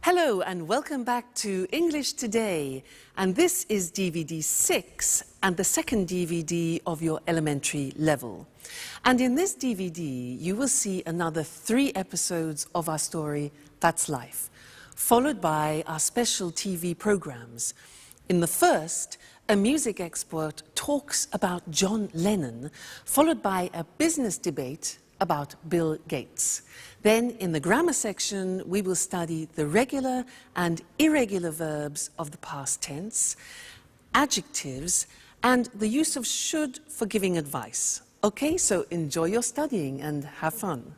Hello and welcome back to English Today, and this is DVD 6 and the second DVD of your elementary level. And in this DVD you will see another 3 episodes of our story That's Life, followed by our special TV programs. In the first, a music expert talks about John Lennon, followed by a business debate about Bill Gates. Then, in the grammar section, we will study the regular and irregular verbs of the past tense, adjectives, and the use of should for giving advice. Okay, so enjoy your studying and have fun.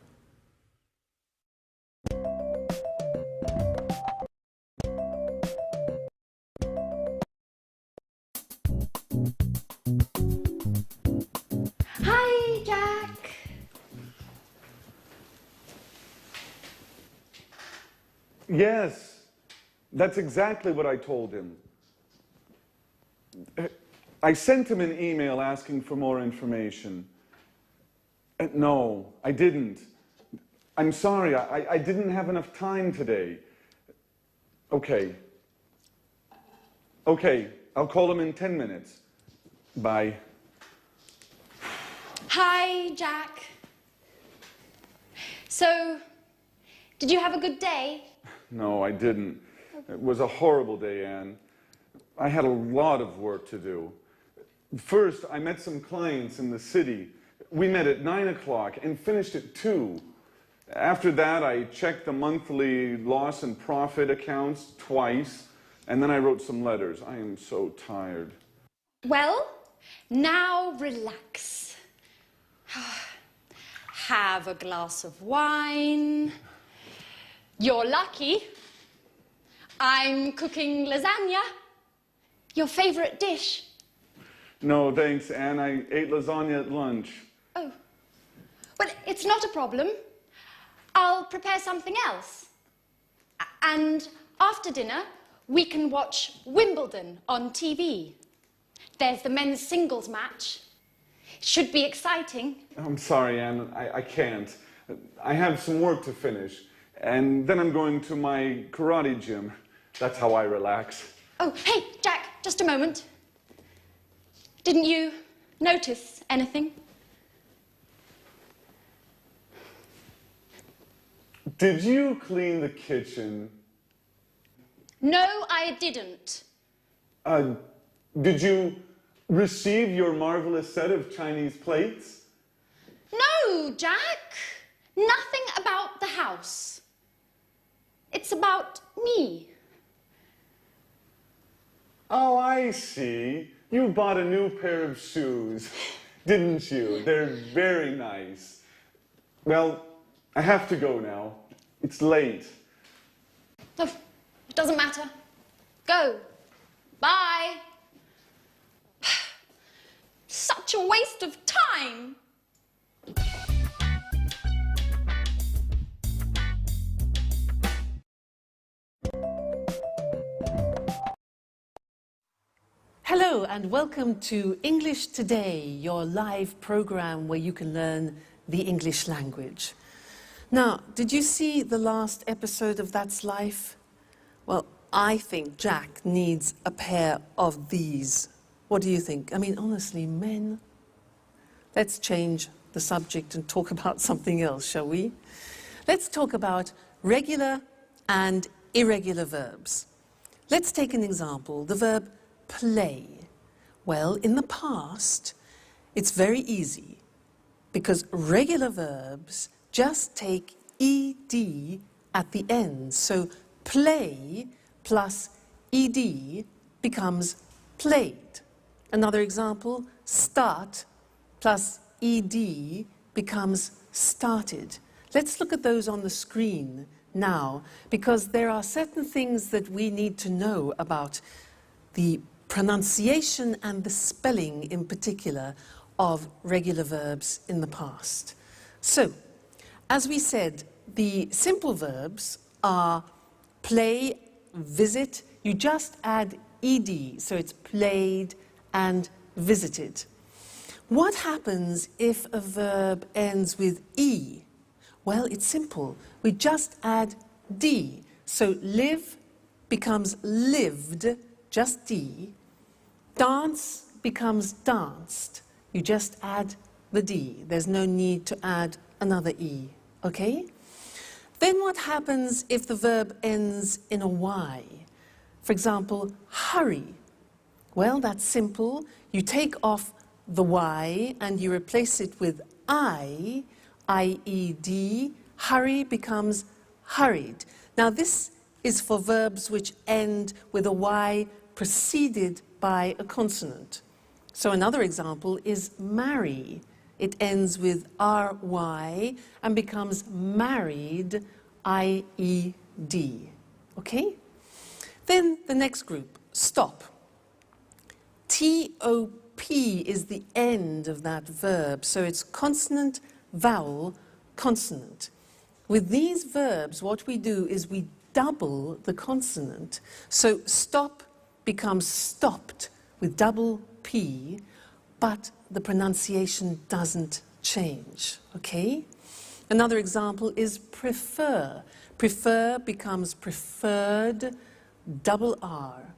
Hi, Jack. Yes, that's exactly what I told him. I sent him an email asking for more information. No, I didn't. I'm sorry, I didn't have enough time today. Okay, I'll call him in 10 minutes. Bye. Hi, Jack. So, did you have a good day? No, I didn't. It was a horrible day, Anne. I had a lot of work to do. First, I met some clients in the city. We met at 9 o'clock and finished at 2. After that, I checked the monthly loss and profit accounts twice, and then I wrote some letters. I am so tired. Well, now relax. Have a glass of wine. You're lucky. I'm cooking lasagna. Your favorite dish. No, thanks, Anne. I ate lasagna at lunch. Oh. Well, it's not a problem. I'll prepare something else. And after dinner, we can watch Wimbledon on TV. There's the men's singles match. Should be exciting. I'm sorry, Anne. I can't. I have some work to finish. And then I'm going to my karate gym. That's how I relax. Oh, hey, Jack, just a moment. Didn't you notice anything? Did you clean the kitchen? No, I didn't. Did you receive your marvelous set of Chinese plates? No, Jack. Nothing about the house. It's about me. Oh, I see. You bought a new pair of shoes, didn't you? They're very nice. Well, I have to go now. It's late. Oh, it doesn't matter. Go. Bye. Such a waste of time. Hello and welcome to English Today, your live program where you can learn the English language. Now, did you see the last episode of That's Life? Well, I think Jack needs a pair of these. What do you think? I mean, honestly, men. Let's change the subject and talk about something else, shall we? Let's talk about regular and irregular verbs. Let's take an example, the verb play. Well, in the past, it's very easy because regular verbs just take ed at the end. So play plus ed becomes played. Another example, start plus ed becomes started. Let's look at those on the screen now, because there are certain things that we need to know about the pronunciation and the spelling in particular of regular verbs in the past. So, as we said, the simple verbs are play, visit. You just add ed, so it's played and visited. What happens if a verb ends with e? Well, it's simple. We just add d. So live becomes lived, just D. Dance becomes danced. You just add the D. There's no need to add another E, okay? Then what happens if the verb ends in a Y? For example, hurry. Well, that's simple. You take off the Y and you replace it with I, I-E-D. Hurry becomes hurried. Now this is for verbs which end with a Y preceded by a consonant. So another example is marry. It ends with R-Y and becomes married, I-E-D. Okay? Then the next group, stop. T-O-P is the end of that verb, so it's consonant, vowel, consonant. With these verbs, what we do is we double the consonant. So stop becomes stopped with double P, but the pronunciation doesn't change, okay? Another example is prefer. Prefer becomes preferred, double R.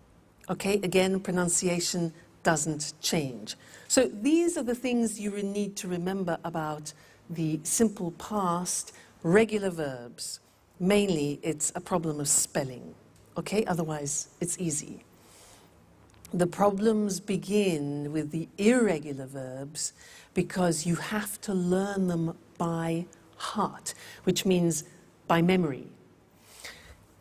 Okay, again, pronunciation doesn't change. So these are the things you need to remember about the simple past, regular verbs. Mainly, it's a problem of spelling, okay? Otherwise, it's easy. The problems begin with the irregular verbs because you have to learn them by heart, which means by memory.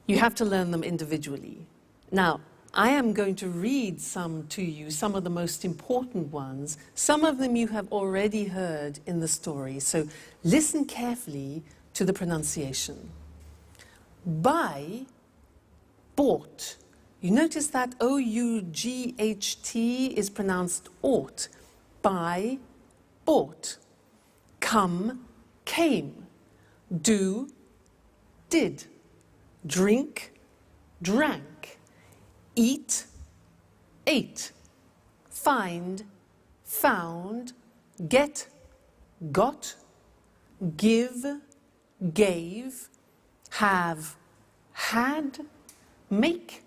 You have to learn them individually. Now, I am going to read some to you, some of the most important ones. Some of them you have already heard in the story, so listen carefully to the pronunciation. Buy, bought. You notice that O-U-G-H-T is pronounced ought. Buy, bought. Come, came. Do, did. Drink, drank. Eat, ate. Find, found. Get, got. Give, gave. Have, had. Make,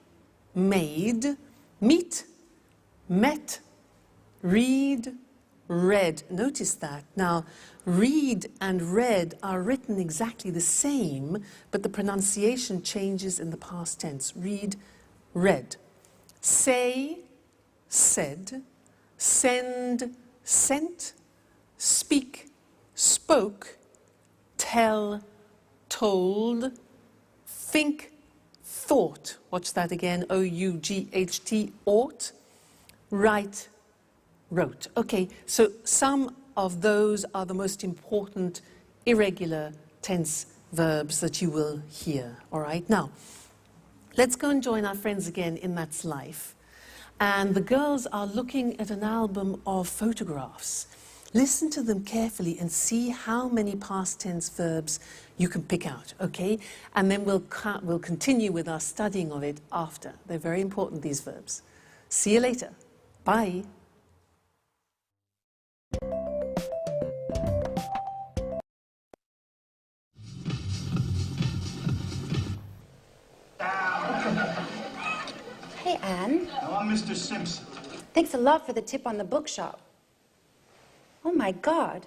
made. Meet, met. Read, read. Notice that. Now, read and read are written exactly the same, but the pronunciation changes in the past tense. Read, read. Say, said. Send, sent. Speak, spoke. Tell, told. Think, thought. Watch that again. O-U-G-H-T, ought. Write, wrote. Okay, so some of those are the most important irregular tense verbs that you will hear. All right, now, let's go and join our friends again in That's Life. And the girls are looking at an album of photographs. Listen to them carefully and see how many past tense verbs you can pick out, okay? And then we'll continue with our studying of it after. They're very important, these verbs. See you later. Bye. Hey, Anne. Now, I'm Mr. Simpson. Thanks a lot for the tip on the bookshop. Oh, my God.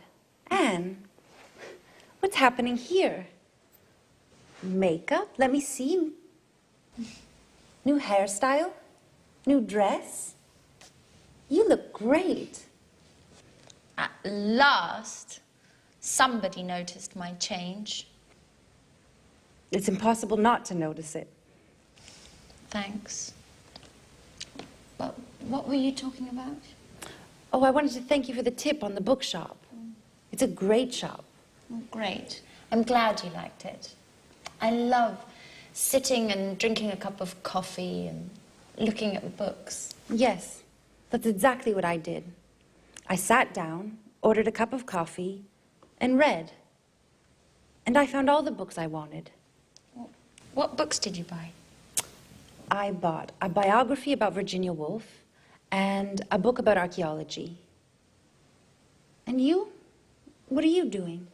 Anne, what's happening here? Makeup? Let me see. New hairstyle? New dress? You look great. At last, somebody noticed my change. It's impossible not to notice it. Thanks. But what were you talking about? Oh, I wanted to thank you for the tip on the bookshop. It's a great shop. Oh, great. I'm glad you liked it. I love sitting and drinking a cup of coffee and looking at the books. Yes, that's exactly what I did. I sat down, ordered a cup of coffee, and read. And I found all the books I wanted. What books did you buy? I bought a biography about Virginia Woolf and a book about archaeology. And you? What are you doing?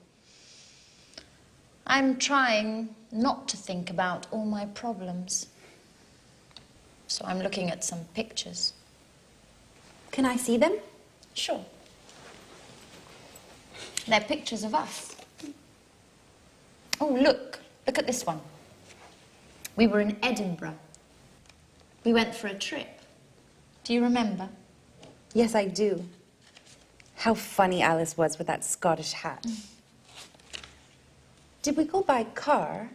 I'm trying not to think about all my problems. So I'm looking at some pictures. Can I see them? Sure. They're pictures of us. Oh, look at this one. We were in Edinburgh. We went for a trip. Do you remember? Yes, I do. How funny Alice was with that Scottish hat. Did we go by car?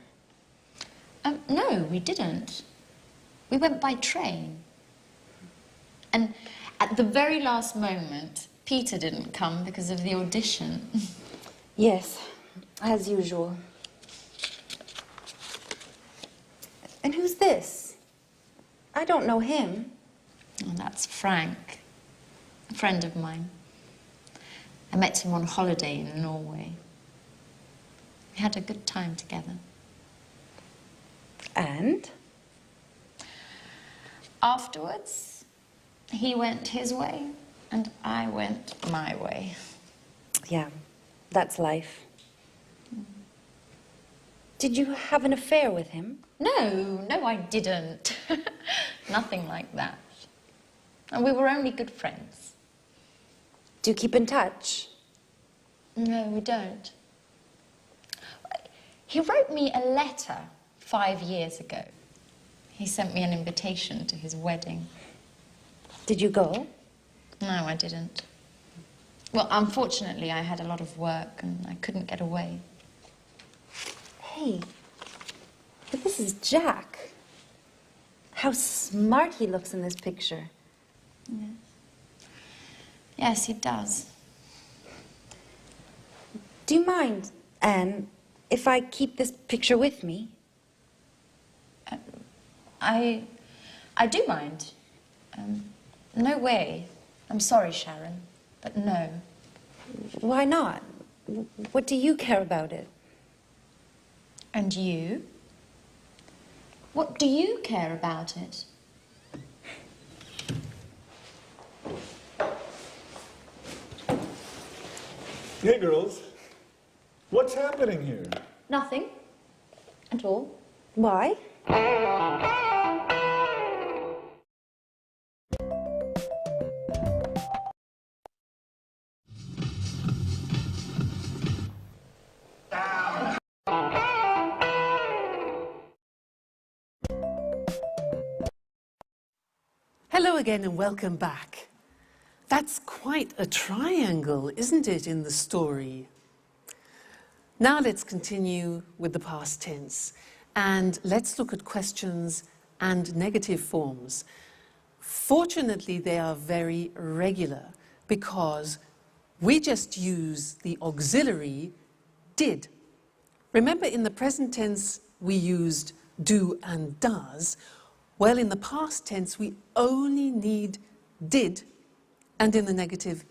No, we didn't. We went by train. And at the very last moment, Peter didn't come because of the audition. Yes, as usual. And who's this? I don't know him. Oh, that's Frank, a friend of mine. I met him on holiday in Norway. We had a good time together. And? Afterwards, he went his way and I went my way. Yeah, that's life. Did you have an affair with him? No, I didn't. Nothing like that. And we were only good friends. Do you keep in touch? No, we don't. He wrote me a letter 5 years ago. He sent me an invitation to his wedding. Did you go? No, I didn't. Well, unfortunately, I had a lot of work and I couldn't get away. Hey, but this is Jack. How smart he looks in this picture. Yes, he does. Do you mind, Anne, if I keep this picture with me? I do mind. No way. I'm sorry, Sharon, but no. Why not? What do you care about it? And you? What do you care about it? Hey, girls. What's happening here? Nothing. At all. Why? Hello again and welcome back. That's quite a triangle, isn't it, in the story? Now let's continue with the past tense and let's look at questions and negative forms. Fortunately, they are very regular because we just use the auxiliary did. Remember, in the present tense, we used do and does. Well, in the past tense, we only need did, and in the negative,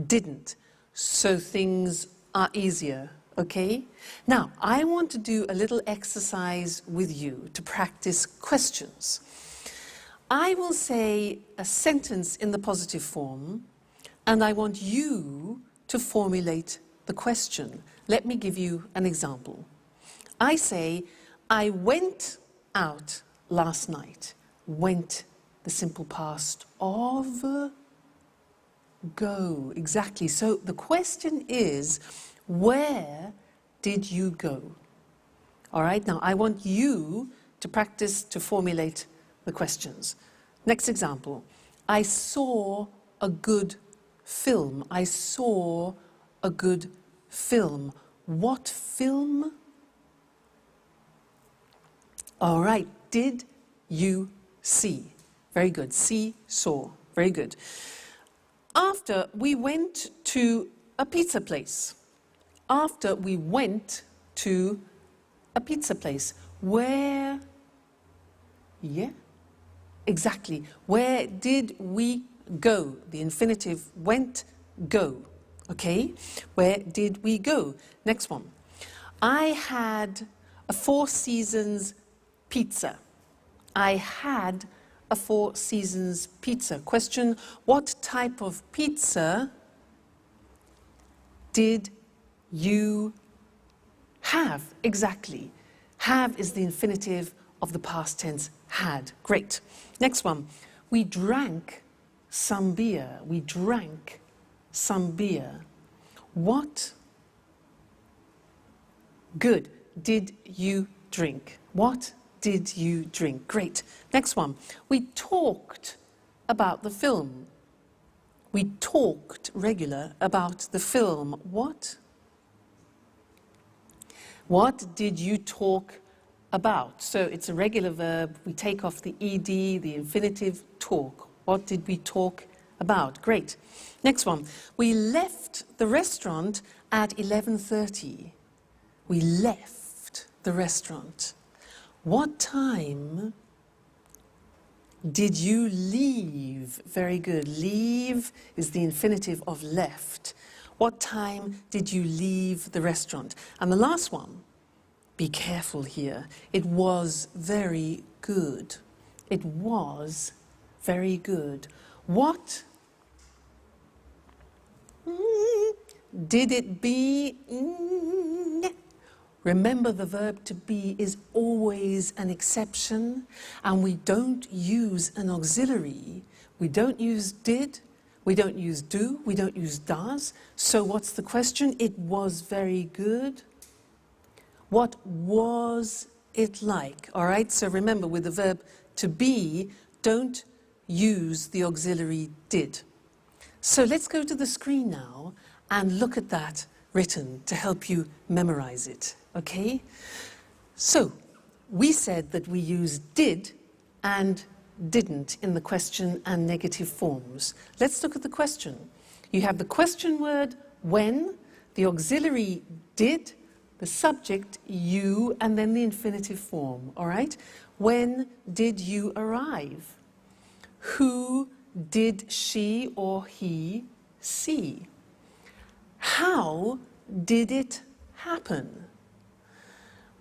didn't. So things are easier, okay? Now, I want to do a little exercise with you to practice questions. I will say a sentence in the positive form, and I want you to formulate the question. Let me give you an example. I say, I went out last night. Went, the simple past of go, exactly. So the question is, where did you go? All right, now I want you to practice to formulate the questions. Next example, I saw a good film. I saw a good film. What film? All right, did you see? Very good. See, saw. Very good. After we went to a pizza place. After we went to a pizza place. Where? Yeah, exactly. Where did we go? The infinitive went, go. Okay? Where did we go? Next one. I had a Four Seasons pizza. I had a Four Seasons pizza. Question, what type of pizza did you Have, exactly. Have is the infinitive of the past tense had. Great. Next one. We drank some beer. We drank some beer. What good did you drink? What did you drink? Great. Next one. We talked about the film. We talked regular about the film. What? What did you talk about? So it's a regular verb. We take off the ed, the infinitive, talk. What did we talk about? Great. Next one. We left the restaurant at 11:30. We left the restaurant. What time did you leave? Very good. Leave is the infinitive of left. What time did you leave the restaurant? And the last one, be careful here. It was very good. It was very good. What did it be? Remember, the verb to be is always an exception, and we don't use an auxiliary. We don't use did, we don't use do, we don't use does. So what's the question? It was very good. What was it like? All right, so remember, with the verb to be, don't use the auxiliary did. So let's go to the screen now and look at that written to help you memorize it, okay? So we said that we use did and didn't in the question and negative forms. Let's look at the question. You have the question word when, the auxiliary did, the subject you, and then the infinitive form, all right? When did you arrive? Who did she or he see? How did it happen?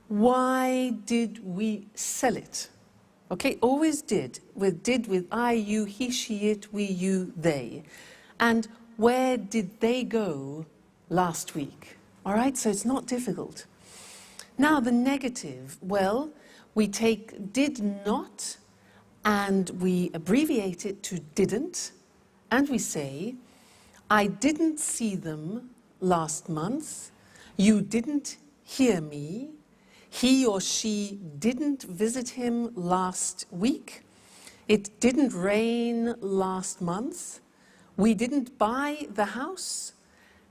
Why did we sell it? Okay, always did with I, you, he, she, it, we, you, they. And where did they go last week? All right, so it's not difficult. Now the negative, well, we take did not and we abbreviate it to didn't, and we say, I didn't see them last month, you didn't hear me, he or she didn't visit him last week, it didn't rain last month, we didn't buy the house,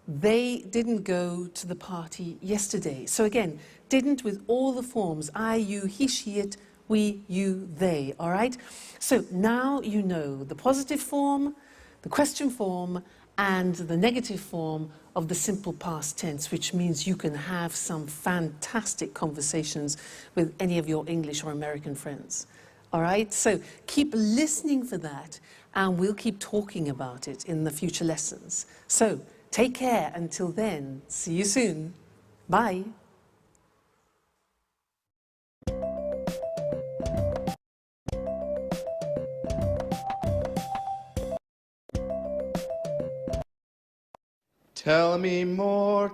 they didn't go to the party yesterday. So again, didn't with all the forms, I, you, he, she, it, we, you, they, all right? So now you know the positive form, the question form, and the negative form of the simple past tense, which means you can have some fantastic conversations with any of your English or American friends. All right, so keep listening for that, and we'll keep talking about it in the future lessons. So take care until then. See you soon. Bye. Tell me more,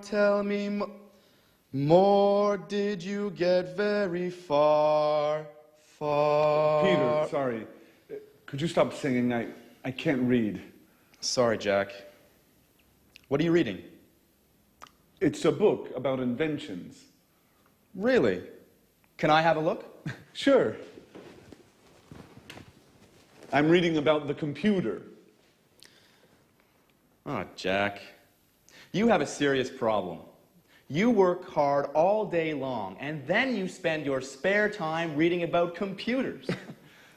more did you get very far, far? Peter, sorry. Could you stop singing? I can't read. Sorry, Jack. What are you reading? It's a book about inventions. Really? Can I have a look? Sure. I'm reading about the computer. Oh, Jack. You have a serious problem. You work hard all day long, and then you spend your spare time reading about computers.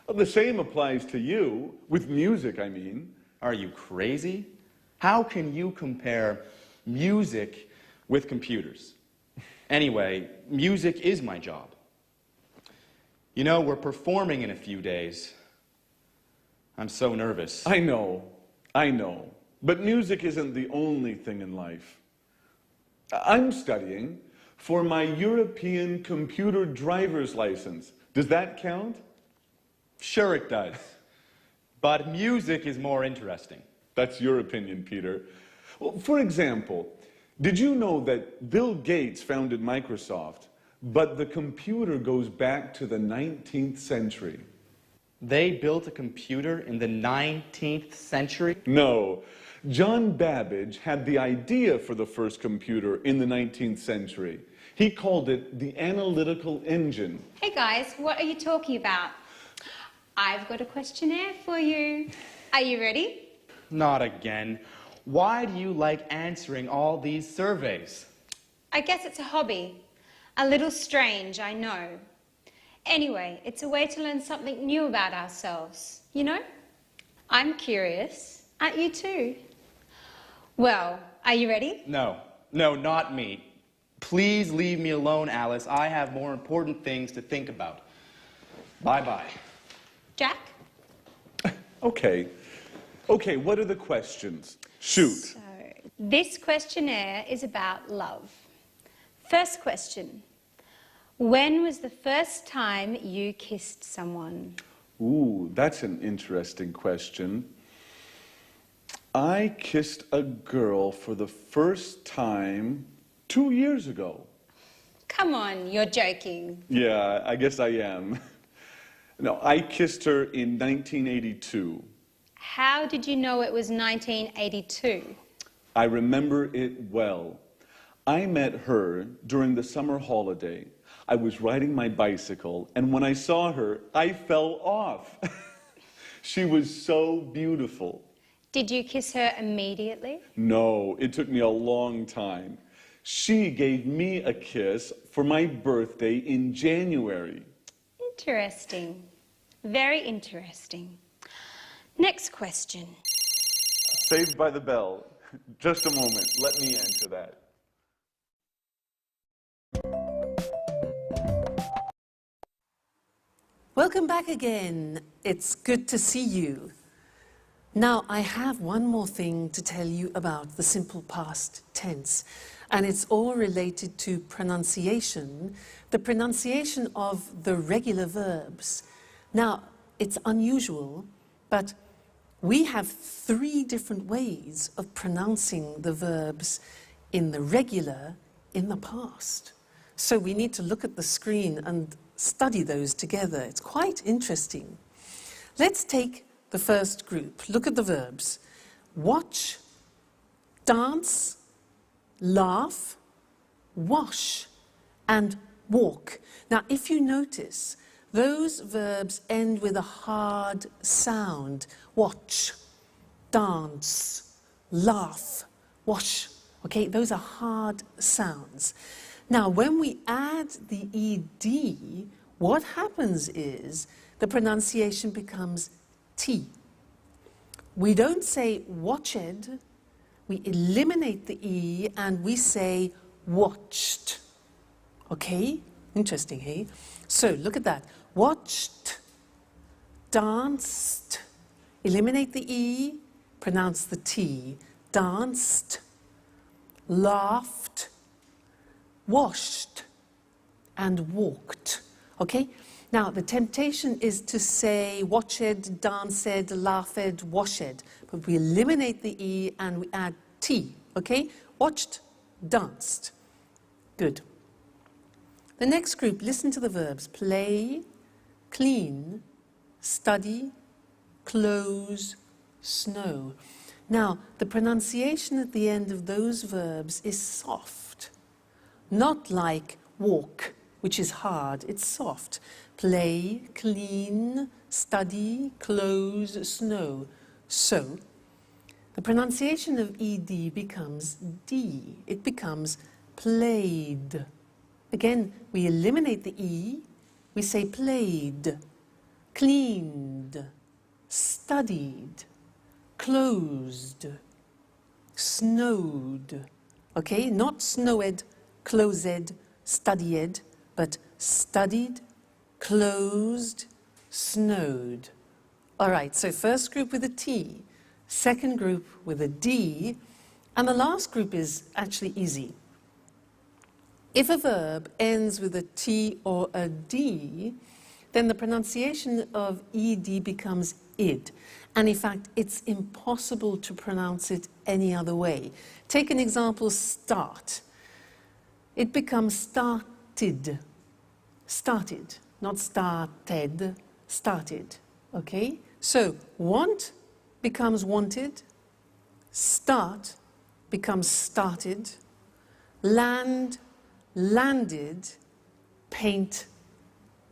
Well, the same applies to you, with music, I mean. Are you crazy? How can you compare music with computers? Anyway, music is my job. You know, we're performing in a few days. I'm so nervous. I know. But music isn't the only thing in life. I'm studying for my European computer driver's license. Does that count? Sure it does. But music is more interesting. That's your opinion, Peter. Well, for example, Did you know that Bill Gates founded Microsoft, but the computer goes back to the 19th century? They built a computer in the 19th century? No. John Babbage had the idea for the first computer in the 19th century. He called it the analytical engine. Hey guys, what are you talking about? I've got a questionnaire for you. Are you ready? Not again. Why do you like answering all these surveys? I guess it's a hobby. A little strange, I know. Anyway, it's a way to learn something new about ourselves, you know? I'm curious. Aren't you too? Well, are you ready? No, not me. Please leave me alone, Alice. I have more important things to think about. Bye-bye. Jack? Okay. Okay, what are the questions? Shoot. So, this questionnaire is about love. First question. When was the first time you kissed someone? Ooh, that's an interesting question. I kissed a girl for the first time 2 years ago. Come on, you're joking. Yeah, I guess I am. No, I kissed her in 1982. How did you know it was 1982? I remember it well. I met her during the summer holiday. I was riding my bicycle, and when I saw her, I fell off. She was so beautiful. Did you kiss her immediately? No, it took me a long time. She gave me a kiss for my birthday in January. Interesting. Very interesting. Next question. Saved by the Bell. Just a moment. Let me answer that. Welcome back again. It's good to see you. Now, I have one more thing to tell you about the simple past tense, and it's all related to pronunciation, the pronunciation of the regular verbs. Now, it's unusual, but we have 3 different ways of pronouncing the verbs in the regular, in the past. So we need to look at the screen and study those together. It's quite interesting. Let's take the first group. Look at the verbs. Watch, dance, laugh, wash, and walk. Now, if you notice, those verbs end with a hard sound. Watch, dance, laugh, wash. Okay, those are hard sounds. Now, when we add the ed, what happens is the pronunciation becomes T. We don't say watched, we eliminate the E and we say watched. Okay? Interesting, hey? So look at that. Watched, danced, eliminate the E, pronounce the T. Danced, laughed, washed, and walked. Okay? Now, the temptation is to say watched, danced, laughed, washed, but we eliminate the E and we add T, okay? Watched, danced. Good. The next group, listen to the verbs. Play, clean, study, close, snow. Now, the pronunciation at the end of those verbs is soft, not like walk, which is hard, it's soft. Play, clean, study, close, snow. So, the pronunciation of ed becomes D. It becomes played. Again, we eliminate the E. We say played, cleaned, studied, closed, snowed. Okay, not snowed, closed, studied, but studied, closed, snowed. All right, so first group with a T, second group with a D, and the last group is actually easy. If a verb ends with a T or a D, then the pronunciation of ed becomes id. And in fact, it's impossible to pronounce it any other way. Take an example, start. It becomes started. Started, not started, started. Okay? So, want becomes wanted, start becomes started, land, landed, paint,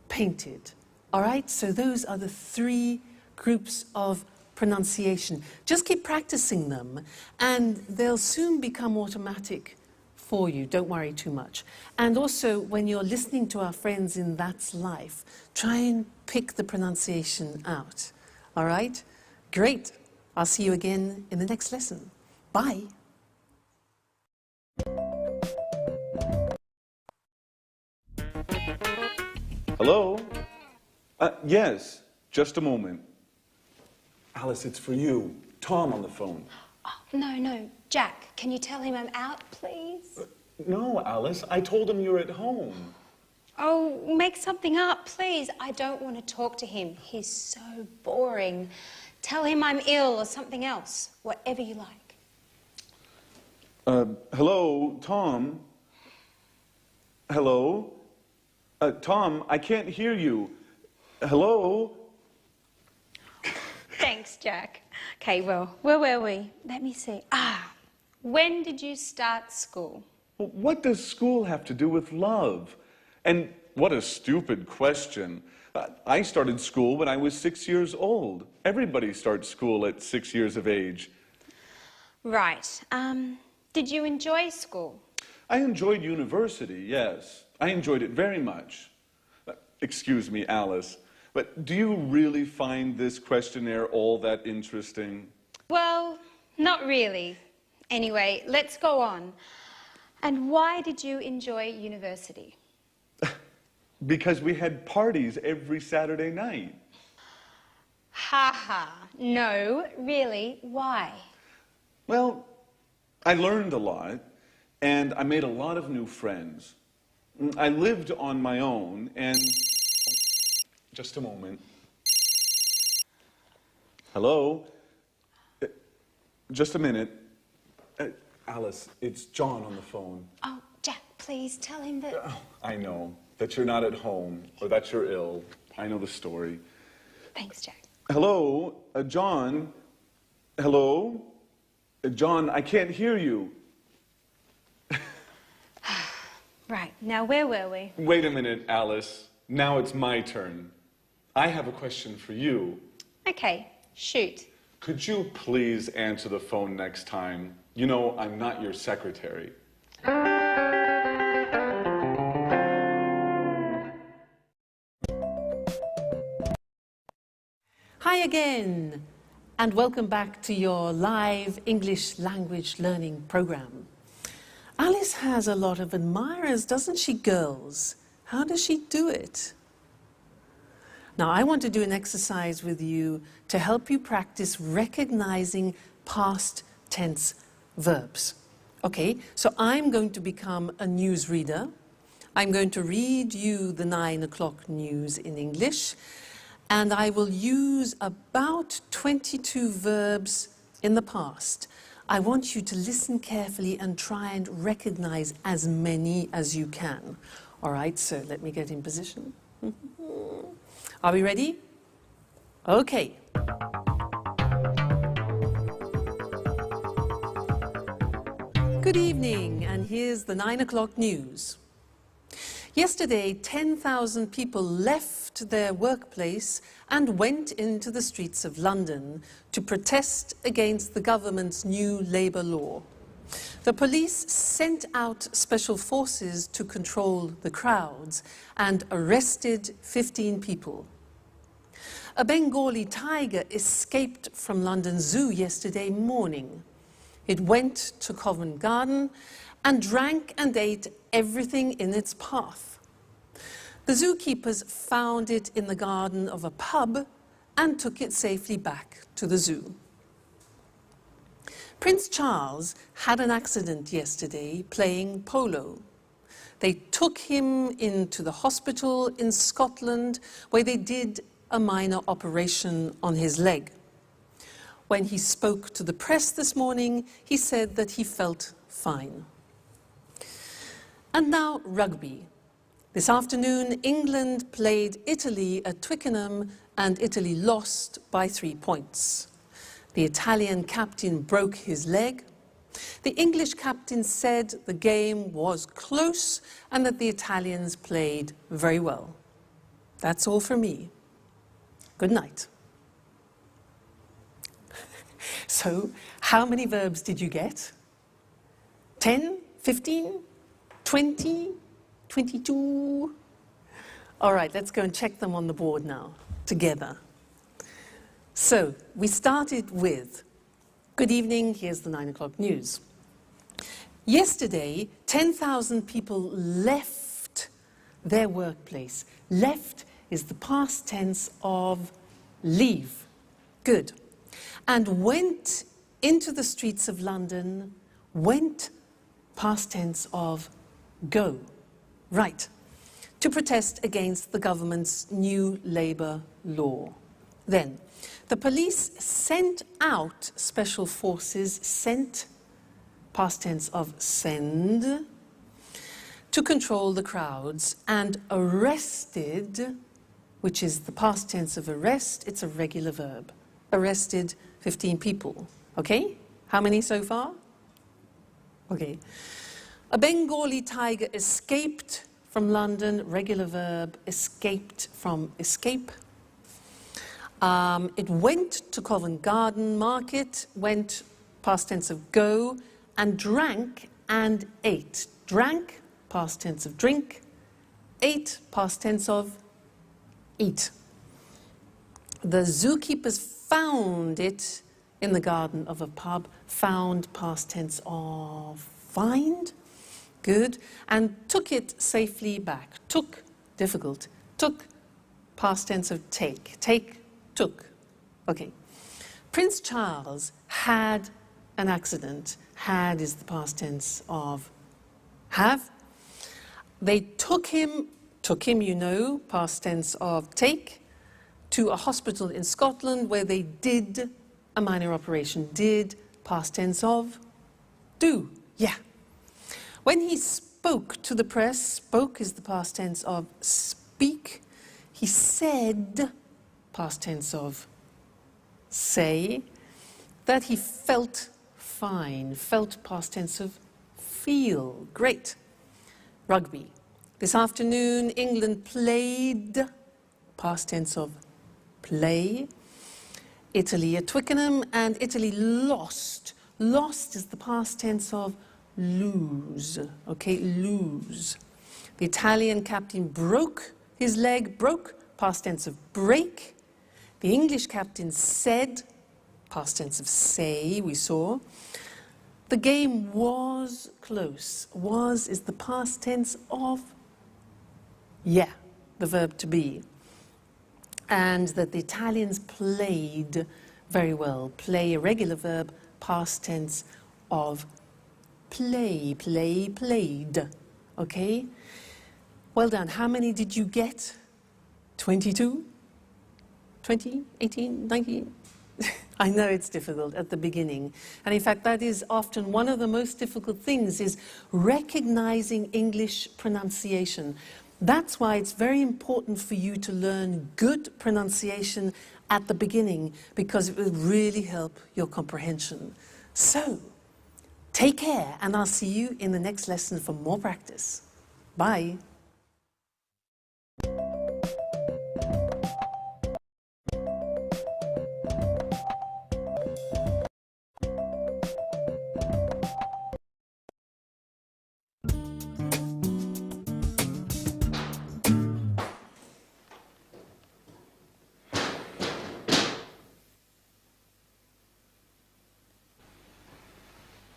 painted. All right? So those are the three groups of pronunciation. Just keep practicing them and they'll soon become automatic for you. Don't worry too much. And also, when you're listening to our friends in That's Life, try and pick the pronunciation out. All right? Great. I'll see you again in the next lesson. Bye. Hello? Yes, just a moment. Alice, it's for you. Tom on the phone. Oh, no, Jack, can you tell him I'm out, please? No, Alice, I told him you're at home. Oh, make something up, please. I don't want to talk to him. He's so boring. Tell him I'm ill or something else, whatever you like. Hello, Tom? Hello? Tom, I can't hear you. Hello? Thanks, Jack. Okay, well, where were we? Let me see. When did you start school? Well, what does school have to do with love? And what a stupid question. I started school when I was 6 years old. Everybody starts school at 6 years of age. Right. Did you enjoy school? I enjoyed university, yes. I enjoyed it very much. Excuse me, Alice, but do you really find this questionnaire all that interesting? Well, not really. Anyway, let's go on. And why did you enjoy university? Because we had parties every Saturday night. Ha ha. No, really, why? Well, I learned a lot, and I made a lot of new friends. I lived on my own, and... Just a moment. Hello? Just a minute. Alice, it's John on the phone. Oh, Jack, please tell him that... Oh, I know, that you're not at home, or that you're ill. I know the story. Thanks, Jack. Hello? John? Hello? John, I can't hear you. Right, now where were we? Wait a minute, Alice. Now it's my turn. I have a question for you. Okay, shoot. Could you please answer the phone next time? You know, I'm not your secretary. Hi again, and welcome back to your live English language learning program. Alice has a lot of admirers, doesn't she, girls? How does she do it? Now, I want to do an exercise with you to help you practice recognizing past tense verbs. Okay, so I'm going to become a newsreader. I'm going to read you the 9 o'clock news in English, and I will use about 22 verbs in the past. I want you to listen carefully and try and recognize as many as you can. All right, so let me get in position. Are we ready? Okay. Good evening, and here's the 9 o'clock news. Yesterday, 10,000 people left their workplace and went into the streets of London to protest against the government's new labour law. The police sent out special forces to control the crowds and arrested 15 people. A Bengali tiger escaped from London Zoo yesterday morning. It went to Covent Garden and drank and ate everything in its path. The zookeepers found it in the garden of a pub and took it safely back to the zoo. Prince Charles had an accident yesterday playing polo. They took him into the hospital in Scotland where they did a minor operation on his leg. When he spoke to the press this morning, he said that he felt fine. And now rugby. This afternoon, England played Italy at Twickenham and Italy lost by 3 points. The Italian captain broke his leg. The English captain said the game was close and that the Italians played very well. That's all from me. Good night. So, how many verbs did you get? 10? 15? 20? 22? All right, let's go and check them on the board now, together. So, we started with, good evening, here's the 9 o'clock news. Yesterday, 10,000 people left their workplace. Left is the past tense of leave. Good. And went into the streets of London, went, past tense of go. Right. To protest against the government's new Labour law. Then, the police sent out special forces, sent, past tense of send, to control the crowds, and arrested, which is the past tense of arrest, it's a regular verb. Arrested 15 people. Okay? How many so far? Okay. A Bengali tiger escaped from London, regular verb, escaped from escape. It went to Covent Garden Market, went, past tense of go, and drank and ate. Drank, past tense of drink, ate, past tense of eat. The zookeepers found it in the garden of a pub, found, past tense of find, good, and took it safely back. Took, difficult, took, past tense of take, took, okay. Prince Charles had an accident. Had is the past tense of have. They took him, you know, past tense of take, to a hospital in Scotland where they did a minor operation. Did, past tense of do, yeah. When he spoke to the press, spoke is the past tense of speak. He said, past tense of say, that he felt fine. Felt, past tense of feel. Great. Rugby. This afternoon, England played, past tense of play, Italy at Twickenham, and Italy lost. Lost is the past tense of lose. Okay, lose. The Italian captain broke his leg, broke, past tense of break. The English captain said, past tense of say, we saw. The game was close. Was is the past tense of yeah, the verb to be. And that the Italians played very well. Play, a regular verb, past tense of play, played. Okay? Well done. How many did you get? 22? 20? 18? 19? I know it's difficult at the beginning. And in fact, that is often one of the most difficult things, is recognizing English pronunciation. That's why it's very important for you to learn good pronunciation at the beginning, because it will really help your comprehension. So, take care, and I'll see you in the next lesson for more practice. Bye.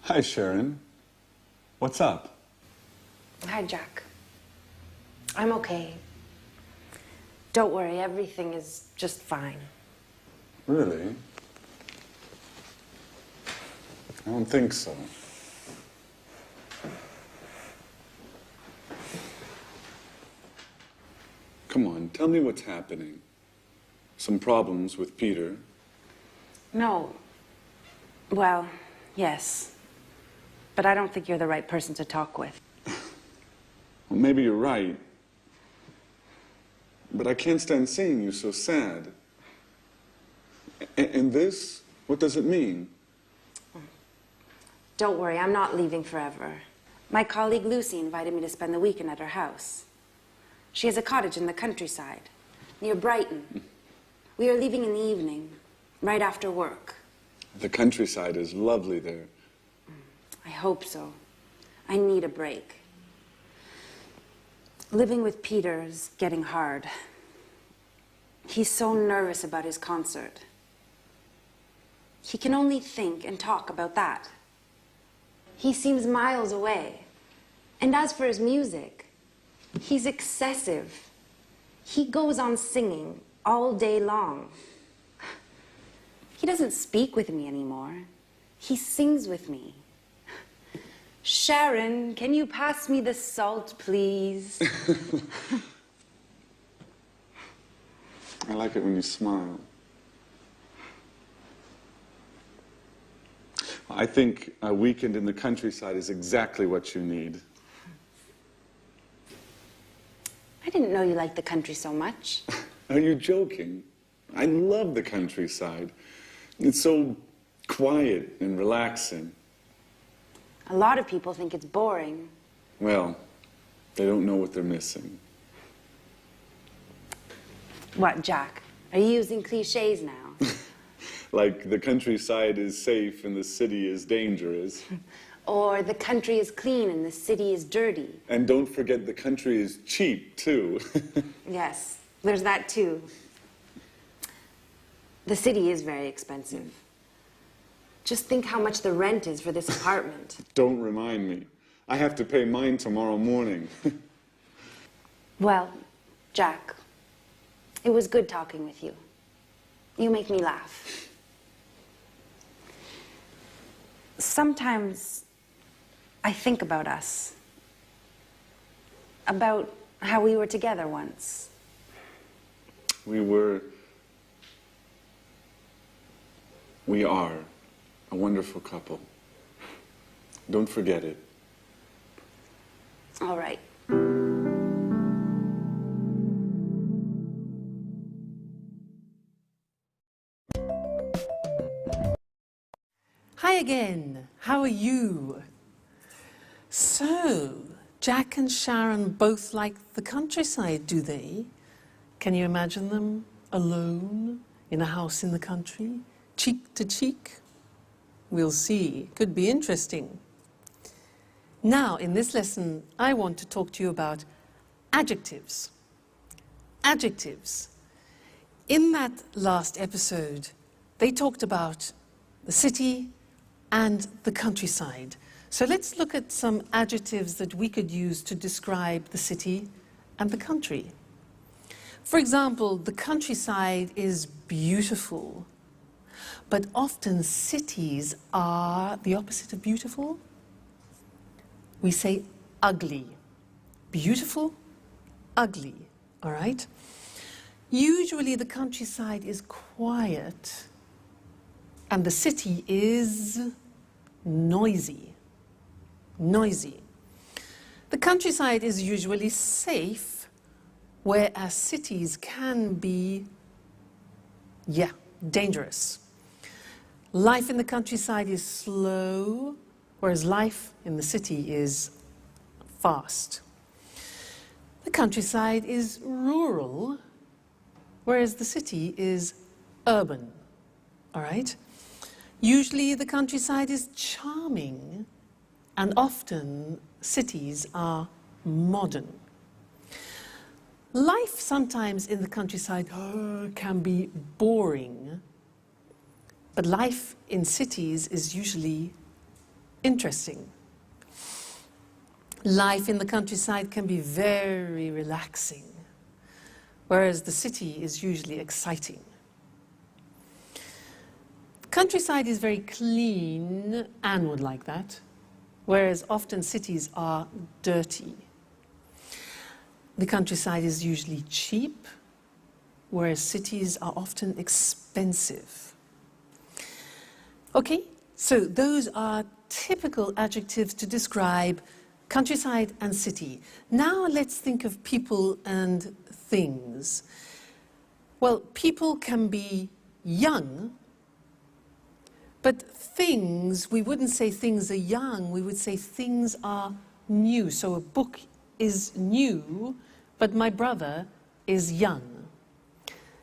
Hi, Sharon. What's up? Hi, Jack. I'm okay. Don't worry, everything is just fine. Really? I don't think so. Come on, tell me what's happening. some problems with Peter. No. Well, yes. But I don't think you're the right person to talk with. Well, maybe you're right. But I can't stand seeing you so sad. And this, what does it mean? Don't worry, I'm not leaving forever. My colleague Lucy invited me to spend the weekend at her house. She has a cottage in the countryside, near Brighton. We are leaving in the evening, right after work. The countryside is lovely there. I hope so. I need a break. Living with Peter is getting hard. He's so nervous about his concert. He can only think and talk about that. He seems miles away. And as for his music, he's excessive. He goes on singing all day long. He doesn't speak with me anymore. He sings with me. Sharon, can you pass me the salt, please? I like it when you smile. I think a weekend in the countryside is exactly what you need. I didn't know you liked the country so much. Are you joking? I love the countryside. It's so quiet and relaxing. A lot of people think it's boring. Well, they don't know what they're missing. What, Jack? Are you using cliches now? Like the countryside is safe and the city is dangerous. Or the country is clean and the city is dirty. And don't forget the country is cheap, too. Yes, there's that too. The city is very expensive. Just think how much the rent is for this apartment. Don't remind me. I have to pay mine tomorrow morning. Well, Jack, it was good talking with you. You make me laugh. Sometimes I think about us. About how we were together once. We are a wonderful couple. Don't forget it. All right. Hi again. How are you? So, Jack and Sharon both like the countryside, do they? Can you imagine them alone in a house in the country, cheek to cheek? We'll see. Could be interesting. Now, in this lesson, I want to talk to you about adjectives. Adjectives. In that last episode, they talked about the city and the countryside. So let's look at some adjectives that we could use to describe the city and the country. For example, the countryside is beautiful, but often cities are the opposite of beautiful. We say ugly. Beautiful, ugly, all right? Usually the countryside is quiet and the city is noisy. Noisy. The countryside is usually safe, whereas cities can be, dangerous. Life in the countryside is slow, whereas life in the city is fast. The countryside is rural, whereas the city is urban, all right? Usually the countryside is charming, and often cities are modern. Life sometimes in the countryside can be boring, but life in cities is usually interesting. Life in the countryside can be very relaxing, whereas the city is usually exciting. Countryside is very clean, Anne would like that, whereas often cities are dirty. The countryside is usually cheap, whereas cities are often expensive. Okay, so those are typical adjectives to describe countryside and city. Now let's think of people and things. Well, people can be young, but things, we wouldn't say things are young, we would say things are new. So a book is new, but my brother is young.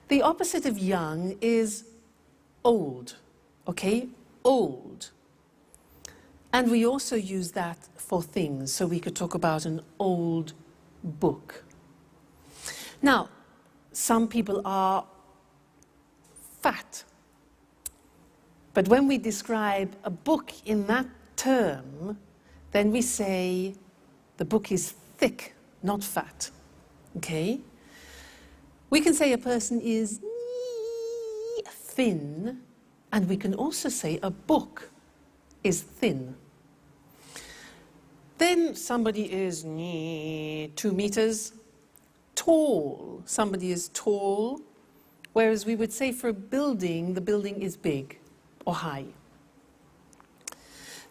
The opposite of young is old, okay? Old. And we also use that for things, so we could talk about an old book. Now, some people are fat. But when we describe a book in that term, then we say the book is thick, not fat. Okay? We can say a person is thin, and we can also say a book is thin. Then somebody is 2 meters tall. Somebody is tall, whereas we would say for a building, the building is big or high.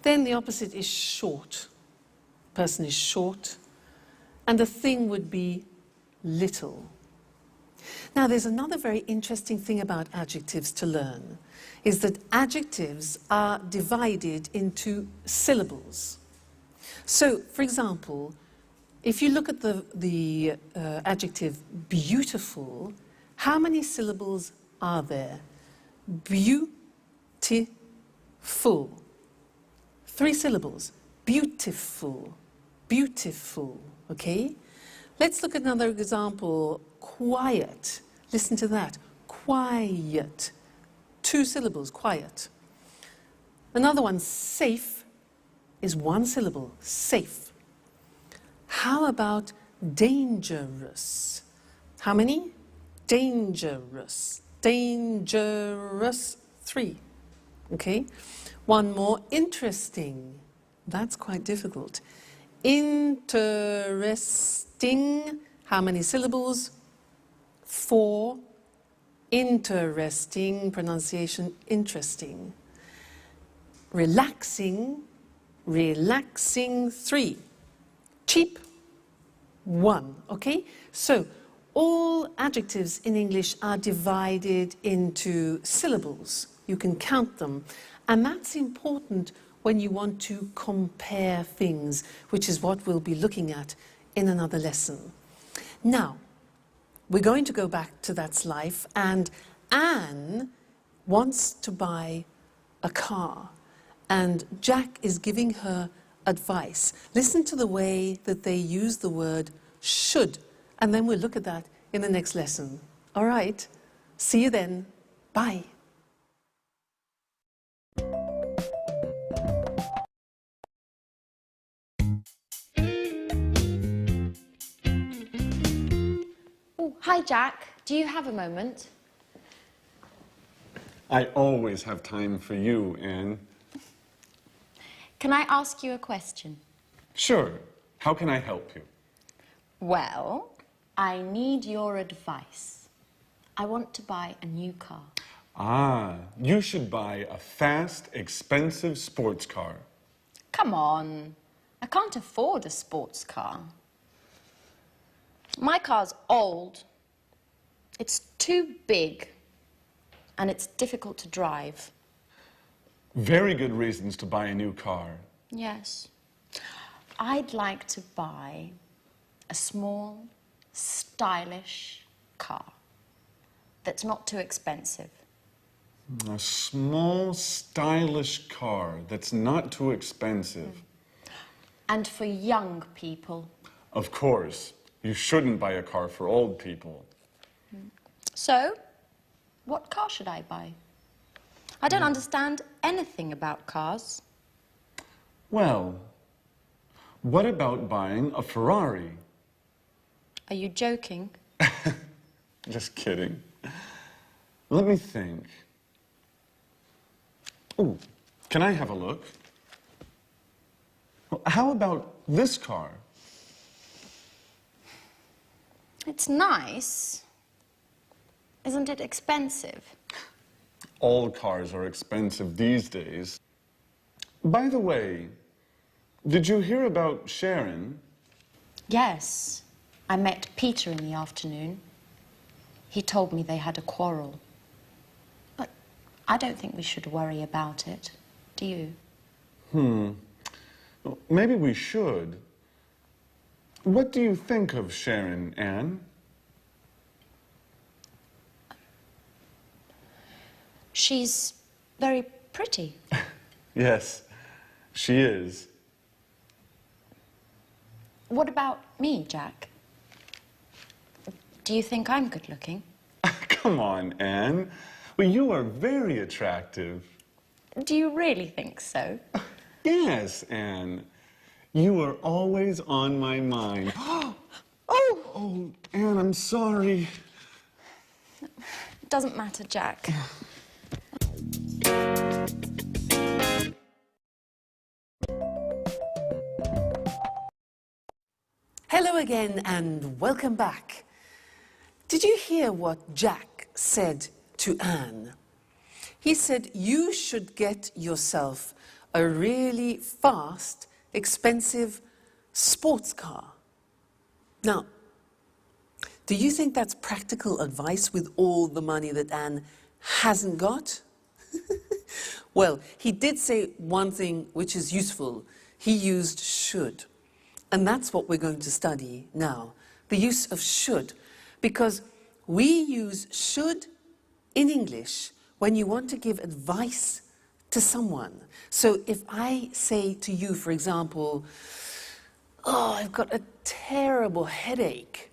Then the opposite is short. Person is short, and the thing would be little. Now, there's another very interesting thing about adjectives to learn, is that adjectives are divided into syllables. So, for example, if you look at the adjective beautiful, how many syllables are there? Beautiful. 3 syllables. Beautiful. Beautiful. Okay? Let's look at another example. Quiet. Listen to that. Quiet. 2 syllables. Quiet. Another one. Safe is 1 syllable. Safe. How about dangerous? How many? Dangerous. Dangerous. 3. Okay? One more. Interesting. That's quite difficult. Interesting. How many syllables? 4. Interesting. Pronunciation interesting. Relaxing. Relaxing. 3. Cheap. 1. Okay? So, all adjectives in English are divided into syllables. You can count them. And that's important when you want to compare things, which is what we'll be looking at in another lesson. Now, we're going to go back to That's Life, and Anne wants to buy a car, and Jack is giving her advice. Listen to the way that they use the word should, and then we'll look at that in the next lesson. All right, see you then. Bye. Oh, hi, Jack. Do you have a moment? I always have time for you, Anne. Can I ask you a question? Sure. How can I help you? Well, I need your advice. I want to buy a new car. Ah, you should buy a fast, expensive sports car. Come on. I can't afford a sports car. My car's old. It's too big. And it's difficult to drive. Very good reasons to buy a new car. Yes. I'd like to buy a small, stylish car that's not too expensive. A small, stylish car that's not too expensive. And for young people. Of course, you shouldn't buy a car for old people. So, what car should I buy? I don't understand anything about cars. Well, what about buying a Ferrari? Are you joking? Just kidding. Let me think. Oh, can I have a look? Well, how about this car? It's nice, Isn't it expensive? All cars are expensive these days. By the way, did you hear about Sharon? Yes. I met Peter in the afternoon. He told me they had a quarrel. But I don't think we should worry about it. Do you? Well, maybe we should. What do you think of Sharon, Anne? She's very pretty. Yes, she is. What about me, Jack? Do you think I'm good looking? Come on, Anne. Well, you are very attractive. Do you really think so? Yes, Anne. You are always on my mind. Oh, Anne, I'm sorry. Doesn't matter, Jack. Hello again and welcome back. Did you hear what Jack said to Anne? He said you should get yourself a really fast, expensive sports car. Now, do you think that's practical advice with all the money that Anne hasn't got? Well, he did say one thing which is useful. He used should. And that's what we're going to study now, the use of should. Because we use should in English when you want to give advice to someone. So if I say to you, for example, oh, I've got a terrible headache,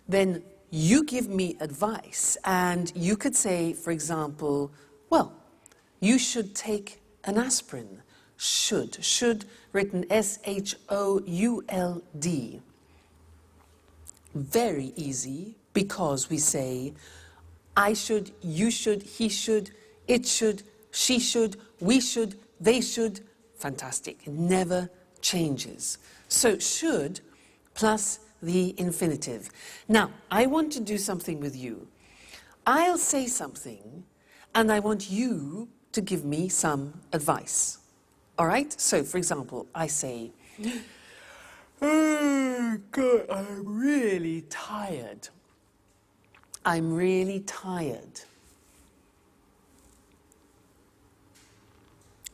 then you give me advice. And you could say, for example, well, you should take an aspirin. Should, written S-H-O-U-L-D. Very easy, because we say, I should, you should, he should, it should, she should, we should, they should. Fantastic. It never changes. So should plus the infinitive. Now, I want to do something with you. I'll say something, and I want you to give me some advice. All right? So, for example, I say, oh, God, I'm really tired. I'm really tired.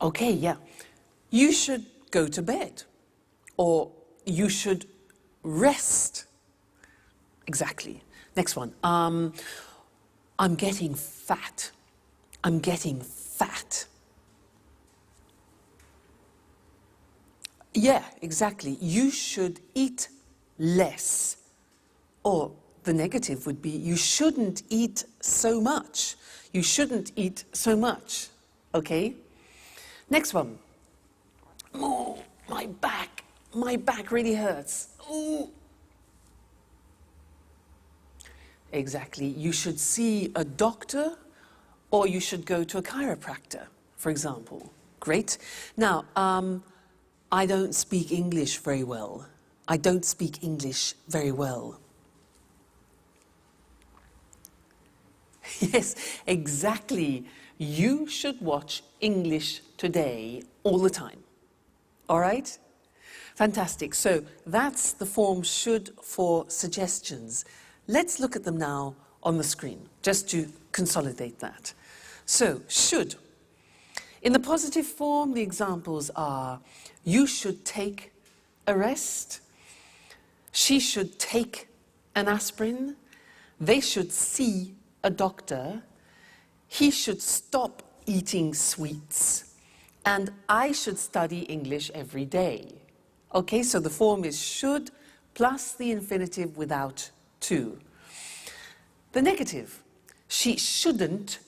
Okay, yeah. You should go to bed. Or you should rest. Exactly. Next one. I'm getting fat. I'm getting fat. Yeah, exactly. You should eat less. Or the negative would be, you shouldn't eat so much. You shouldn't eat so much. Okay? Next one. Oh, my back really hurts. Ooh. Exactly. You should see a doctor, or you should go to a chiropractor, for example. Great. Now, I don't speak English very well. I don't speak English very well. Yes, exactly. You should watch English Today all the time. All right? Fantastic. So that's the form should for suggestions. Let's look at them now on the screen, just to consolidate that. So, should. In the positive form, the examples are, you should take a rest, she should take an aspirin, they should see a doctor, he should stop eating sweets, and I should study English every day. Okay, so the form is should plus the infinitive without to. The negative, she shouldn't,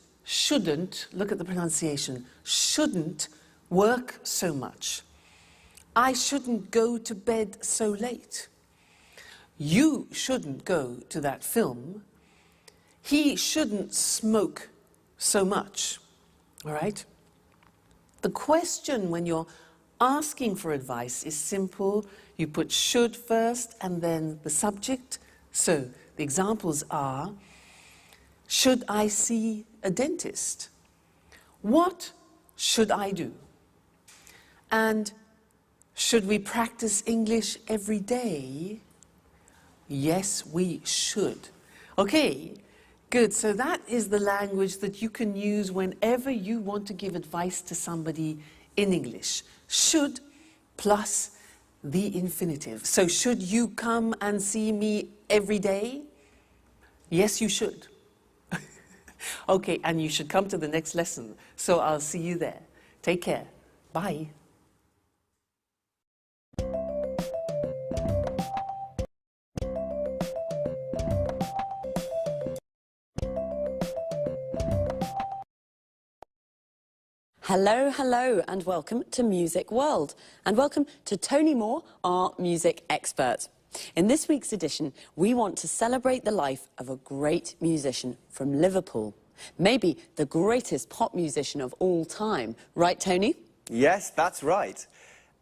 look at the pronunciation, shouldn't work so much. I shouldn't go to bed so late. You shouldn't go to that film. He shouldn't smoke so much. All right? The question when you're asking for advice is simple. You put should first and then the subject. So the examples are, should I see a dentist? What should I do? And should we practice English every day? Yes, we should. Okay, good. So that is the language that you can use whenever you want to give advice to somebody in English. Should plus the infinitive. So should you come and see me every day? Yes, you should. Okay, and you should come to the next lesson. So I'll see you there. Take care. Bye. Hello, hello, and welcome to Music World. And welcome to Tony Moore, our music expert. In this week's edition, we want to celebrate the life of a great musician from Liverpool. Maybe the greatest pop musician of all time. Right, Tony? Yes, that's right.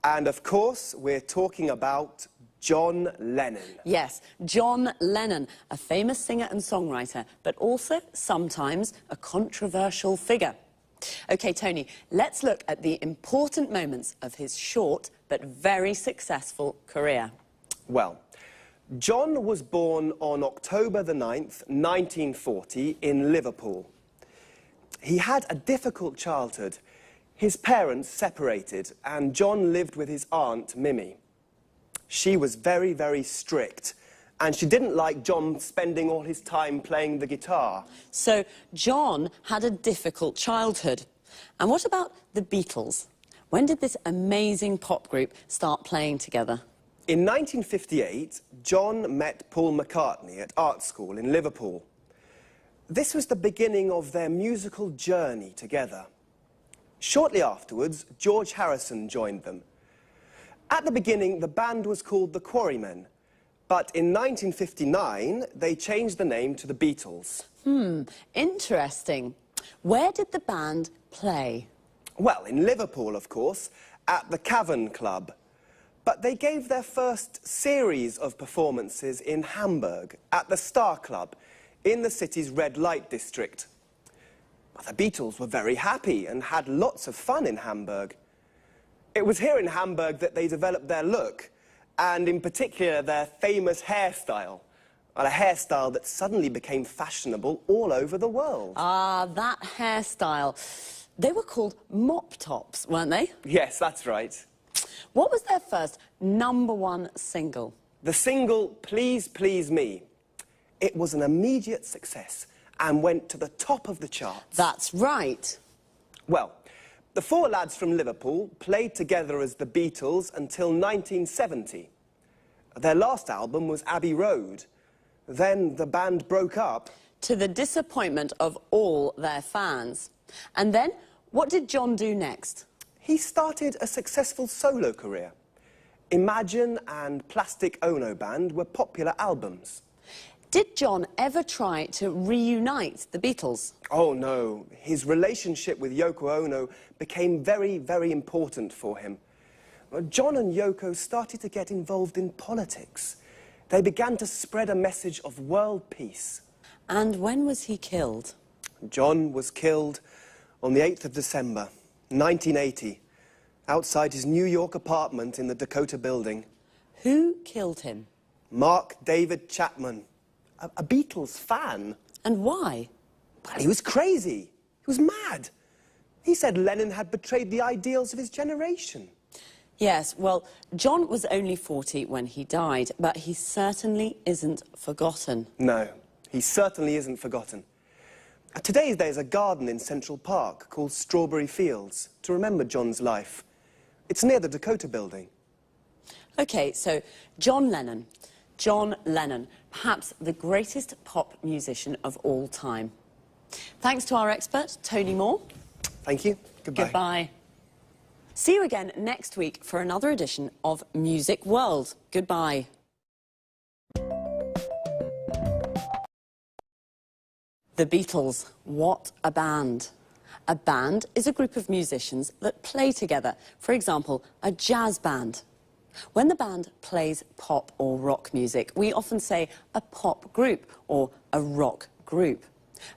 And of course, we're talking about John Lennon. Yes, John Lennon, a famous singer and songwriter, but also sometimes a controversial figure. OK, Tony, let's look at the important moments of his short but very successful career. Well, John was born on October the 9th, 1940, in Liverpool. He had a difficult childhood. His parents separated, and John lived with his aunt, Mimi. She was very, very strict, and she didn't like John spending all his time playing the guitar. So John had a difficult childhood. And what about the Beatles? When did this amazing pop group start playing together? In 1958, John met Paul McCartney at art school in Liverpool. This was the beginning of their musical journey together. Shortly afterwards, George Harrison joined them. At the beginning, the band was called the Quarrymen, but in 1959, they changed the name to the Beatles. Interesting. Where did the band play? Well, in Liverpool, of course, at the Cavern Club. But they gave their first series of performances in Hamburg, at the Star Club, in the city's red light district. But the Beatles were very happy and had lots of fun in Hamburg. It was here in Hamburg that they developed their look, and in particular their famous hairstyle. A hairstyle that suddenly became fashionable all over the world. Ah, that hairstyle. They were called mop tops, weren't they? Yes, that's right. What was their first #1 single? The single, Please Please Me. It was an immediate success and went to the top of the charts. That's right. Well, the four lads from Liverpool played together as the Beatles until 1970. Their last album was Abbey Road. Then the band broke up. To the disappointment of all their fans. And then, what did John do next? He started a successful solo career. Imagine and Plastic Ono Band were popular albums. Did John ever try to reunite the Beatles? Oh, no. His relationship with Yoko Ono became very, very important for him. John and Yoko started to get involved in politics. They began to spread a message of world peace. And when was he killed? John was killed on the 8th of December, 1980, outside his New York apartment in the Dakota Building. Who killed him? Mark David Chapman, a Beatles fan. And why? Well, he was crazy. He was mad. He said Lennon had betrayed the ideals of his generation. Yes, well, John was only 40 when he died, but he certainly isn't forgotten. No, he certainly isn't forgotten. Today there's a garden in Central Park called Strawberry Fields to remember John's life. It's near the Dakota Building. OK, so John Lennon. John Lennon, perhaps the greatest pop musician of all time. Thanks to our expert, Tony Moore. Thank you. Goodbye. Goodbye. See you again next week for another edition of Music World. Goodbye. The Beatles, what a band. A band is a group of musicians that play together. For example, a jazz band. When the band plays pop or rock music, we often say a pop group or a rock group.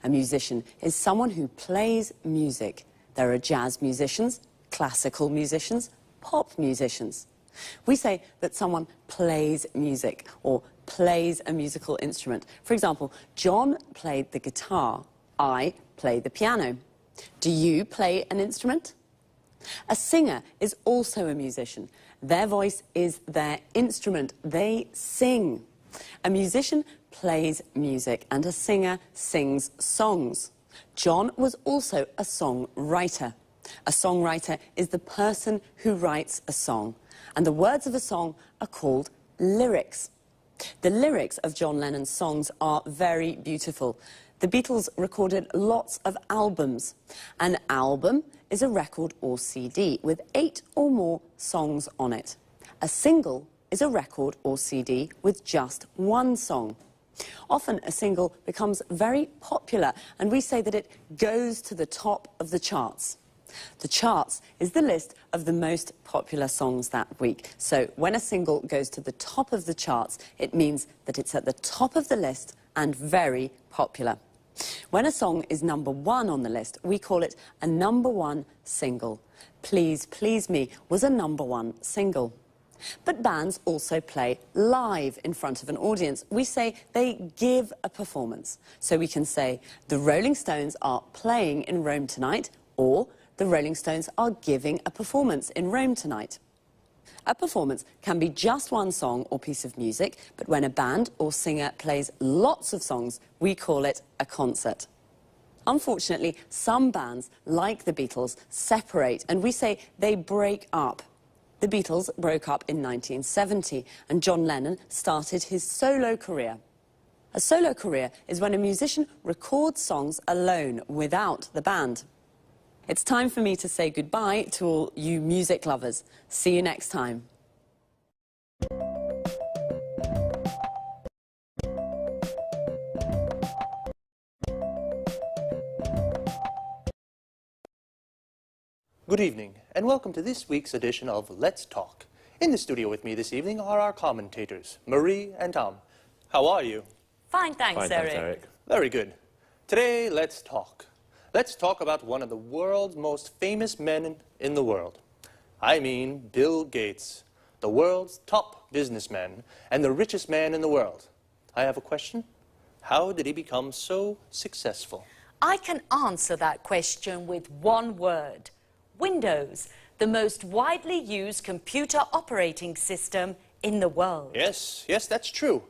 A musician is someone who plays music. There are jazz musicians, classical musicians, pop musicians. We say that someone plays music or plays a musical instrument. For example, John played the guitar. I play the piano. Do you play an instrument? A singer is also a musician. Their voice is their instrument. They sing. A musician plays music and a singer sings songs. John was also a songwriter. A songwriter is the person who writes a song, and the words of a song are called lyrics. The lyrics of John Lennon's songs are very beautiful. The Beatles recorded lots of albums. An album is a record or CD with 8 or more songs on it. A single is a record or CD with just one song. Often a single becomes very popular, and we say that it goes to the top of the charts. The charts is the list of the most popular songs that week. So when a single goes to the top of the charts, it means that it's at the top of the list and very popular. When a song is number 1 on the list, we call it a number 1 single. Please Please Me was a number 1 single. But bands also play live in front of an audience. We say they give a performance. So we can say, the Rolling Stones are playing in Rome tonight, or the Rolling Stones are giving a performance in Rome tonight. A performance can be just one song or piece of music, but when a band or singer plays lots of songs, we call it a concert. Unfortunately, some bands, like the Beatles, separate, and we say they break up. The Beatles broke up in 1970, and John Lennon started his solo career. A solo career is when a musician records songs alone, without the band. It's time for me to say goodbye to all you music lovers. See you next time. Good evening, and welcome to this week's edition of Let's Talk. In the studio with me this evening are our commentators, Marie and Tom. How are you? Fine, thanks, Eric. Very good. Today, let's talk. Let's talk about one of the world's most famous men in the world. I mean Bill Gates, the world's top businessman and the richest man in the world. I have a question. How did he become so successful? I can answer that question with one word. Windows, the most widely used computer operating system in the world. Yes, that's true.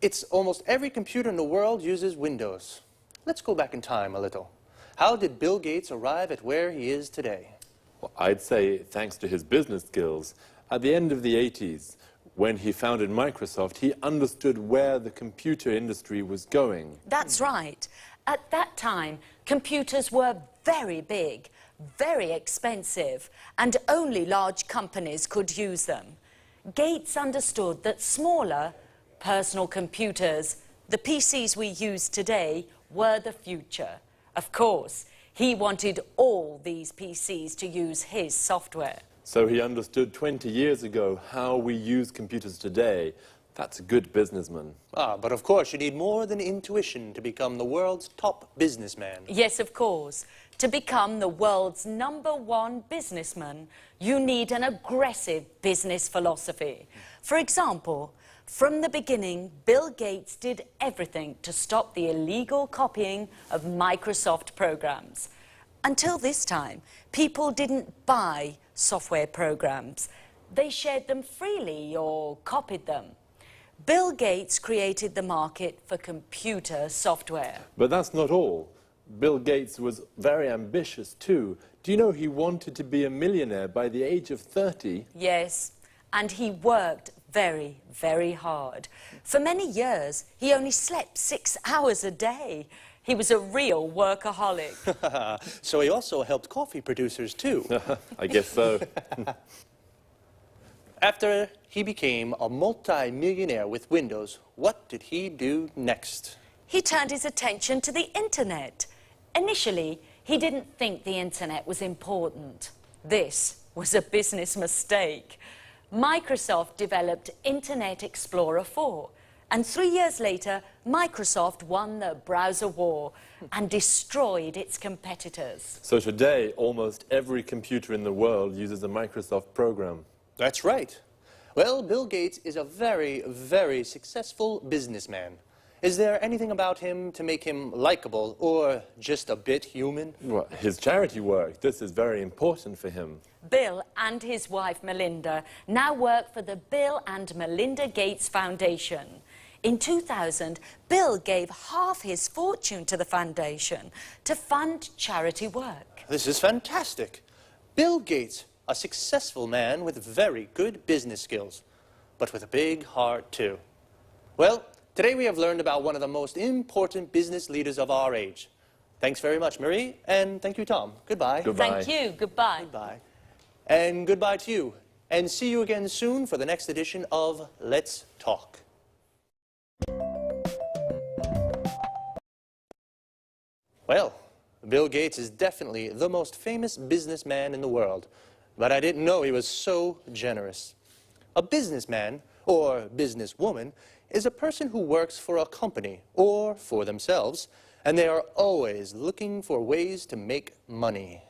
It's almost every computer in the world uses Windows. Let's go back in time a little. How did Bill Gates arrive at where he is today? Well, I'd say thanks to his business skills. At the end of the 80s, when he founded Microsoft, he understood where the computer industry was going. That's right. At that time, computers were very big, very expensive, and only large companies could use them. Gates understood that smaller, personal computers, the PCs we use today, were the future. Of course, he wanted all these PCs to use his software. So he understood 20 years ago how we use computers today. That's a good businessman. But of course, you need more than intuition to become the world's top businessman. Yes, of course. To become the world's #1 businessman, you need an aggressive business philosophy. For example, from the beginning, Bill Gates did everything to stop the illegal copying of Microsoft programs. Until this time, people didn't buy software programs. They shared them freely or copied them. Bill Gates created the market for computer software. But that's not all. Bill Gates was very ambitious too. Do you know he wanted to be a millionaire by the age of 30? Yes, and he worked very, very hard. For many years, he only slept 6 hours a day. He was a real workaholic. So he also helped coffee producers too. I guess so. After he became a multi-millionaire with Windows, what did he do next? He turned his attention to the internet. Initially, he didn't think the internet was important. This was a business mistake. Microsoft developed Internet Explorer 4, And 3 years later, Microsoft won the browser war and destroyed its competitors. So today, almost every computer in the world uses a Microsoft program. That's right. Well, Bill Gates is a very, very successful businessman. Is there anything about him to make him likable or just a bit human? Well, his charity work, this is very important for him. Bill and his wife Melinda now work for the Bill and Melinda Gates Foundation. In 2000, Bill gave half his fortune to the foundation to fund charity work. This is fantastic. Bill Gates, a successful man with very good business skills, but with a big heart too. Well, today we have learned about one of the most important business leaders of our age. Thanks very much, Marie, and thank you, Tom. Goodbye. Goodbye. Thank you. Goodbye. Goodbye. And goodbye to you. And see you again soon for the next edition of Let's Talk. Well, Bill Gates is definitely the most famous businessman in the world, but I didn't know he was so generous. A businessman, or businesswoman, is a person who works for a company or for themselves, and they are always looking for ways to make money.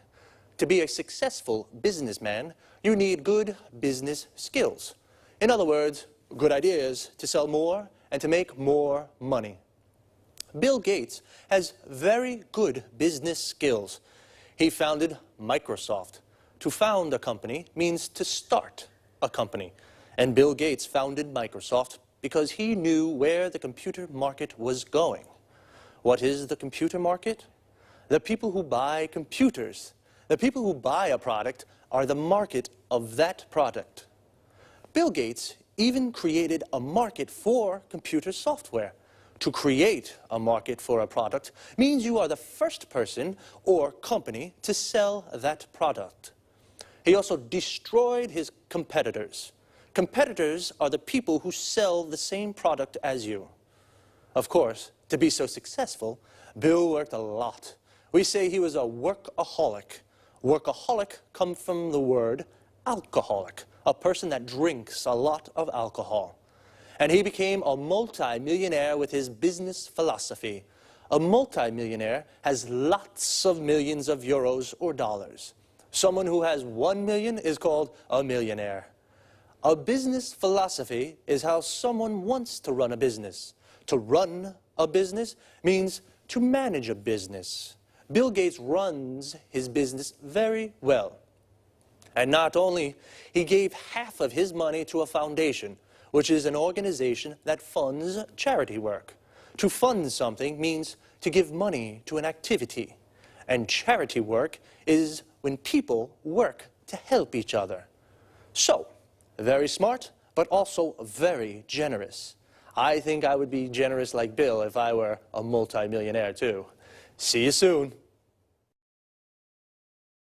To be a successful businessman, you need good business skills. In other words, good ideas to sell more and to make more money. Bill Gates has very good business skills. He founded Microsoft. To found a company means to start a company. And Bill Gates founded Microsoft because he knew where the computer market was going. What is the computer market? The people who buy computers. The people who buy a product are the market of that product. Bill Gates even created a market for computer software. To create a market for a product means you are the first person or company to sell that product. He also destroyed his competitors. Competitors are the people who sell the same product as you. Of course, to be so successful, Bill worked a lot. We say he was a workaholic. Workaholic comes from the word alcoholic, a person that drinks a lot of alcohol. And he became a multi-millionaire with his business philosophy. A multi-millionaire has lots of millions of euros or dollars. Someone who has 1 million is called a millionaire. A business philosophy is how someone wants to run a business. To run a business means to manage a business. Bill Gates runs his business very well. And not only, he gave half of his money to a foundation, which is an organization that funds charity work. To fund something means to give money to an activity. And charity work is when people work to help each other. So, very smart, but also very generous. I think I would be generous like Bill if I were a multi-millionaire too. See you soon.